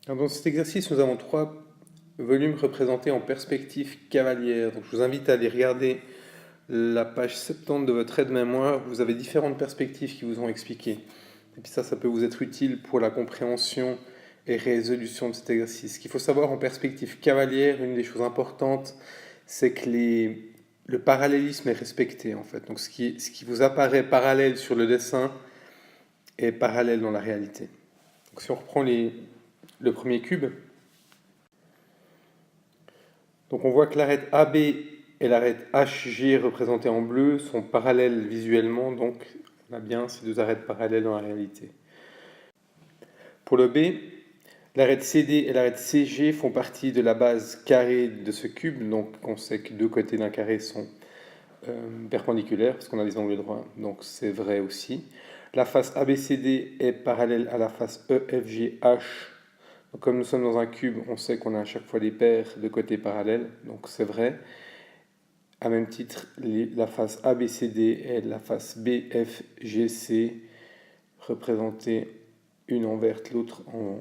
Alors, dans cet exercice, nous avons trois volumes représentés en perspective cavalière. Donc, je vous invite à aller regarder la page 70 de votre aide-mémoire. Vous avez différentes perspectives qui vous ont expliqué. Et puis ça peut vous être utile pour la compréhension et résolution de cet exercice. Ce qu'il faut savoir en perspective cavalière, une des choses importantes, c'est que le parallélisme est respecté en fait. Donc ce qui vous apparaît parallèle sur le dessin est parallèle dans la réalité. Donc si on reprend le premier cube, donc on voit que l'arête AB et l'arête HG représentées en bleu sont parallèles visuellement, donc on a bien ces deux arêtes parallèles dans la réalité. Pour le B, l'arête CD et l'arête CG font partie de la base carrée de ce cube, donc on sait que deux côtés d'un carré sont perpendiculaires parce qu'on a des angles droits, donc c'est vrai aussi. La face ABCD est parallèle à la face EFGH. Donc comme nous sommes dans un cube, on sait qu'on a à chaque fois des paires de côtés parallèles, donc c'est vrai. À même titre, la face ABCD et la face BFGC, représentées une en verte, l'autre en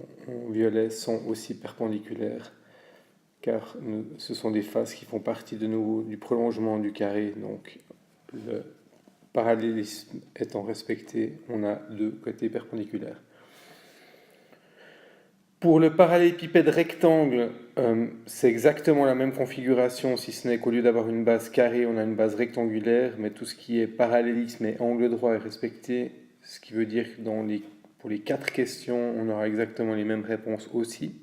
violet, sont aussi perpendiculaires, car ce sont des faces qui font partie de nouveau du prolongement du carré, donc le parallélisme étant respecté, on a deux côtés perpendiculaires. Pour le parallélépipède rectangle, c'est exactement la même configuration, si ce n'est qu'au lieu d'avoir une base carrée, on a une base rectangulaire, mais tout ce qui est parallélisme et angle droit est respecté, ce qui veut dire que pour les 4 questions, on aura exactement les mêmes réponses aussi.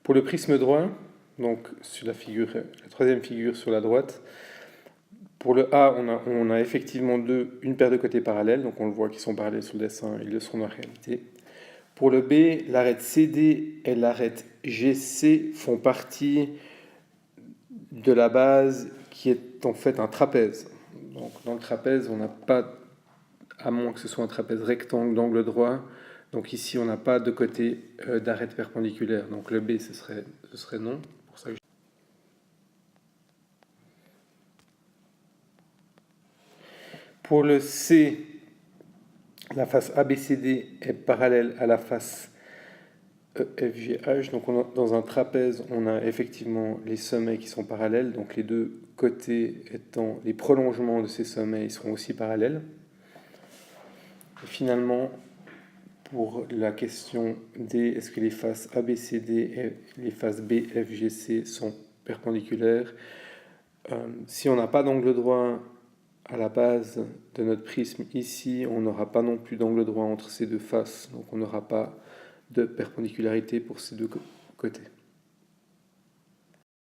Pour le prisme droit, donc sur la troisième figure sur la droite, pour le A, on a effectivement une paire de côtés parallèles, donc on le voit qu'ils sont parallèles sur le dessin, ils le sont en réalité. Pour le B, l'arête CD et l'arête GC font partie de la base qui est en fait un trapèze. Donc dans le trapèze, on n'a pas, à moins que ce soit un trapèze rectangle d'angle droit, donc ici on n'a pas de côté d'arête perpendiculaire. Donc le B, ce serait non. Pour ça que Pour le C, la face ABCD est parallèle à la face EFGH. Donc dans un trapèze, on a effectivement les sommets qui sont parallèles. Donc les deux côtés étant les prolongements de ces sommets, ils seront aussi parallèles. Et finalement, pour la question D, est-ce que les faces ABCD et les faces BFGC sont perpendiculaires? Si on n'a pas d'angle droit à la base de notre prisme ici, on n'aura pas non plus d'angle droit entre ces deux faces, donc on n'aura pas de perpendicularité pour ces deux côtés.